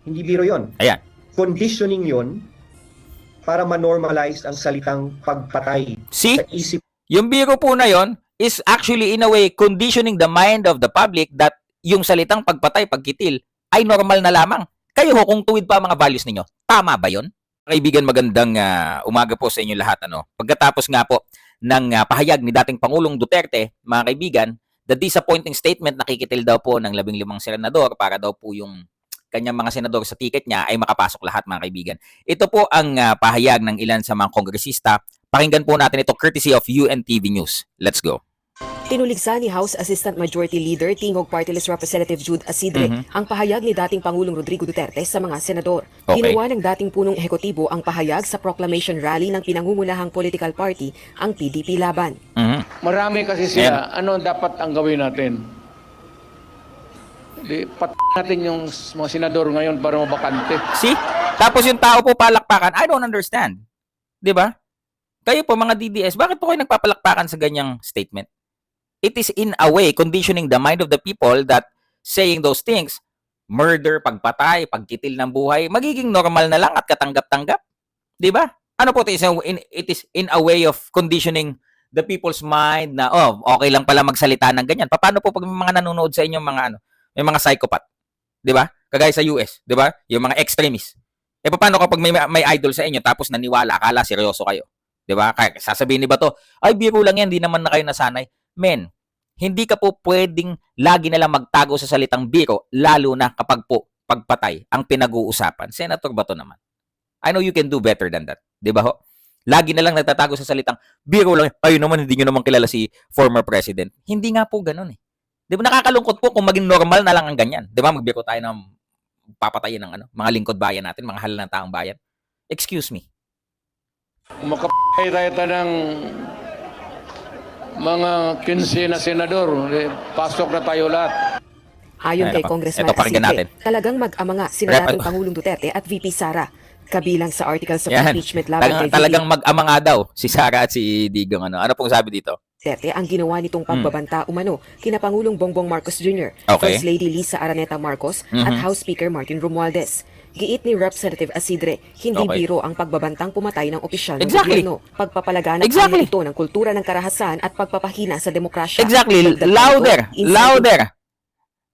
Hindi biro yon. Ayan. Conditioning yon para ma-normalize ang salitang pagpatay See? sa isip. Yung biro po na yon is actually in a way conditioning the mind of the public that yung salitang pagpatay, pagkitil ay normal na lamang. Kayo ho, kung tuwid pa ang mga values ninyo, tama ba yon? Kaibigan, magandang umaga po sa inyo lahat. Pagkatapos nga po ng pahayag ni dating Pangulong Duterte, mga kaibigan, the disappointing statement, nakikitil daw po ng 15 senador para daw po yung kanyang mga senador sa ticket niya ay makapasok lahat, mga kaibigan. Ito po ang pahayag ng ilan sa mga kongresista. Pakinggan po natin ito courtesy of UNTV News. Let's go. Tinuligsa ni House Assistant Majority Leader Tingog Party List Representative Jude Asidre ang pahayag ni dating Pangulong Rodrigo Duterte sa mga senador. Okay. Ginawa ng dating punong ehekutibo ang pahayag sa proclamation rally ng pinangungunahang political party, ang PDP Laban. Marami kasi sila. Ano dapat ang gawin natin? Natin yung mga senador ngayon para mabakante. See? Tapos yung tao po palakpakan, I don't understand. 'Di ba? Kayo po mga DDS, bakit po kayo nagpapalakpakan sa ganyang statement? It is in a way conditioning the mind of the people that saying those things, murder, pagpatay, pagkitil ng buhay, magiging normal na lang at katanggap-tanggap. 'Di ba? Ano po it is in a way of conditioning the people's mind na okay lang pala magsalita ng ganyan. Paano po pag may mga nanonood sa inyo mga may mga psychopath, 'di ba? Kagaya sa US, 'di ba? Yung mga extremists. Paano kapag may idol sa inyo tapos naniwala, akala seryoso kayo? 'Di ba? Kaya sasabihin ni Bato, ay biro lang 'yan, hindi naman na kayo nasanay. Men, hindi ka po pwedeng lagi na lang magtago sa salitang biro, lalo na kapag po pagpatay ang pinag-uusapan. Senator Bato naman. I know you can do better than that. 'Di ba ho? Lagi na lang nagtatago sa salitang biro lang. Ay naman, hindi nyo naman kilala si former president. Hindi nga po ganun eh. 'Di ba nakakalungkot po kung maging normal na lang ang ganyan. 'Di ba? Magbiro tayo ng papatayin ng mga lingkod bayan natin, mga halal ng taong bayan. Excuse me. Makapay tayo ng mga 15 na senador. Pasok na tayo lahat. Ayon kay Ito, Congressman pakinggan natin. Asidre, talagang mag-amanga sina dating Pangulong Duterte at VP Sara, kabilang sa articles of impeachment laban kay Talagang VP mag-amanga daw si Sara at si Digong. Ano pong sabi dito? Duterte ang ginawa nitong pagbabanta umano kina Pangulong Bongbong Marcos Jr., Okay. First Lady Lisa Araneta Marcos at House Speaker Martin Romualdez. Giit ni Representative Asidre, hindi Okay. biro ang pagbabantang pumatay ng opisyal ng Exactly. gobyerno. Pagpapalaganap Exactly. ito ng kultura ng karahasan at pagpapahina sa demokrasya. Exactly. Dagdag pa Louder. nito, incentive- Louder.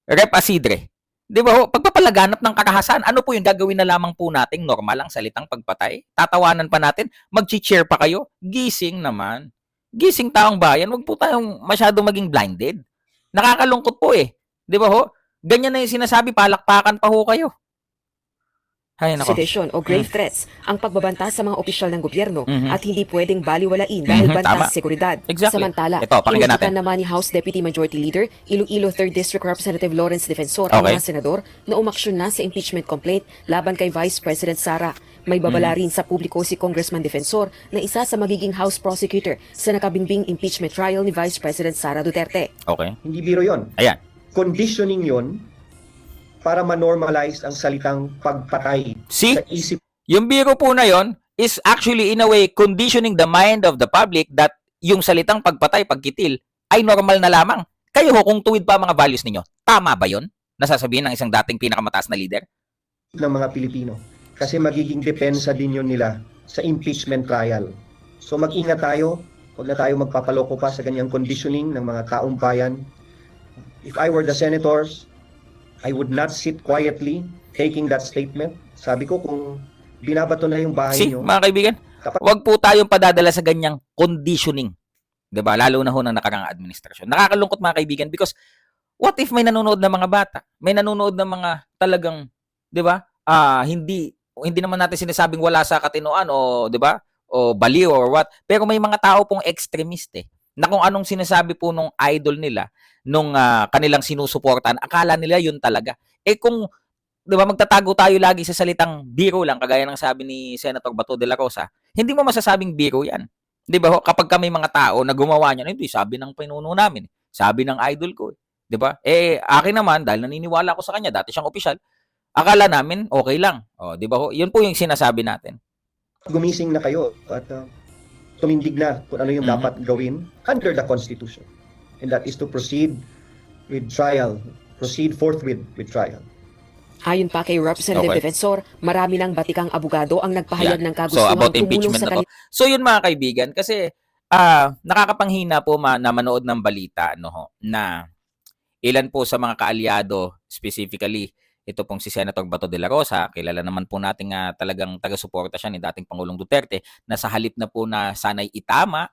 Rep Asidre. 'Di ba ho? Pagpapalaganap ng karahasan, ano po yung gagawin na lamang po nating normal ang salitang pagpatay? Tatawanan pa natin? Mag-cheer pa kayo? Gising naman. Gising taong bayan, wag po tayong masyadong maging blinded. Nakakalungkot po eh. 'Di ba ho? Ganyan na yung sinasabi, palakpakan pa ho kayo. Hay nako. sedition o grave threats ang pagbabanta sa mga opisyal ng gobyerno at hindi pwedeng baliwalain dahil banta Tama. sa seguridad. Exactly. Samantala, Ito, pakinggan natin. inutusan naman ni House Deputy Majority Leader Iloilo 3rd District Representative Lawrence Defensor ang Okay. mga senador na umaksyon na sa impeachment complaint laban kay Vice President Sara. May babala rin sa publiko si Congressman Defensor na isa sa magiging House Prosecutor sa nakabinbing impeachment trial ni Vice President Sara Duterte. Okay. Hindi biro yon. Ayan. Conditioning yon para ma-normalize ang salitang pagpatay See? sa isip. Yung biro po na yon is actually in a way conditioning the mind of the public that yung salitang pagpatay, pagkitil ay normal na lamang. Kayo ho, kung tuwid pa ang mga values ninyo, tama ba yon? Nasasabihin ng isang dating pinakamataas na leader? Ng mga Pilipino. Kasi magiging depensa din yun nila sa impeachment trial. So mag-ingat tayo, huwag na tayo magpapaloko pa sa ganyang conditioning ng mga taong bayan. If I were the senators, I would not sit quietly taking that statement. Sabi ko, kung binabato na yung bahay See, nyo, mga kaibigan, kapag wag po tayong padadala sa ganyang conditioning. 'Di ba? Lalo na ho ng nakaraang administrasyon. Nakakalungkot mga kaibigan because what if may nanonood na mga bata? May nanonood na mga talagang, 'di ba? Hindi naman natin sinasabing wala sa katinoan o 'di ba? O baliw or what. Pero may mga tao pong extremist na kung anong sinasabi po nung idol nila, nung kanilang sinusuportahan, akala nila yun talaga. Kung 'di ba magtatago tayo lagi sa salitang biro lang kagaya ng sabi ni Senator Bato de la Rosa, hindi mo masasabing biro 'yan. 'Di ba ho? Kapag kami mga tao na gumawa niyan, hindi sabi ng pinuno namin, sabi ng idol ko, 'di ba? Akin naman dahil naniniwala ako sa kanya, dati siyang opisyal, akala namin okay lang. 'Di ba ho? 'Yun po yung sinasabi natin. gumising na kayo at tumindig na kung ano yung dapat gawin under the Constitution. And that is to proceed with trial, proceed forthwith with trial. Ayon pa kay Representative Okay. Defensor, marami ng batikang abogado ang nagpahayag Yan. ng So kagustuhang about tumulong impeachment sa na to. So yun mga kaibigan, kasi nakakapanghina po na manood ng balita na ilan po sa mga kaalyado, specifically ito pong si Senator Bato de la Rosa, kilala naman po natin talagang taga-suporta siya ni dating Pangulong Duterte, na sa halip na po na sanay itama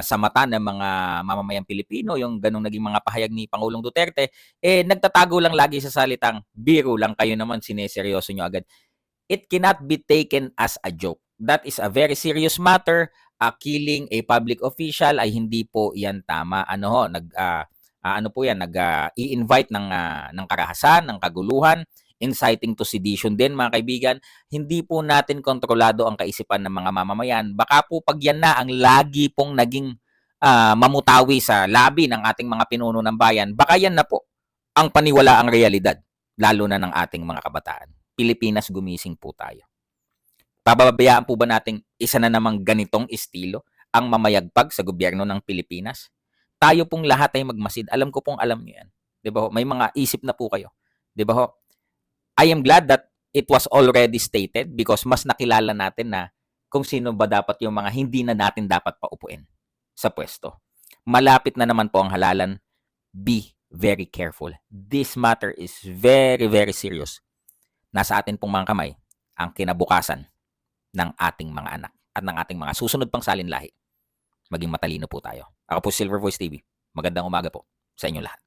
sa mata ng mga mamamayang Pilipino, yung ganong naging mga pahayag ni Pangulong Duterte, nagtatago lang lagi sa salitang, biro lang kayo naman, sineseryoso nyo agad. It cannot be taken as a joke. That is a very serious matter. Killing a public official ay hindi po yan tama. I-invite ng karahasan, ng kaguluhan, inciting to sedition din mga kaibigan. Hindi po natin kontrolado ang kaisipan ng mga mamamayan. Baka po pag yan na ang lagi pong naging mamutawi sa labi ng ating mga pinuno ng bayan, baka yan na po ang paniwalaang realidad, lalo na ng ating mga kabataan. Pilipinas, gumising po tayo. Pababayaan po ba nating isa na namang ganitong estilo ang mamayagpag sa gobyerno ng Pilipinas? Tayo pong lahat ay magmasid. Alam ko pong alam niyo yan. 'Di ba ho? May mga isip na po kayo. 'Di ba ho? I am glad that it was already stated because mas nakilala natin na kung sino ba dapat yung mga hindi na natin dapat paupuin sa pwesto. Malapit na naman po ang halalan. Be very careful. This matter is very, very serious. Nasa atin pong mga kamay ang kinabukasan ng ating mga anak at ng ating mga susunod pang salinlahi. Maging matalino po tayo. Ako po Silver Voice TV. Magandang umaga po sa inyo lahat.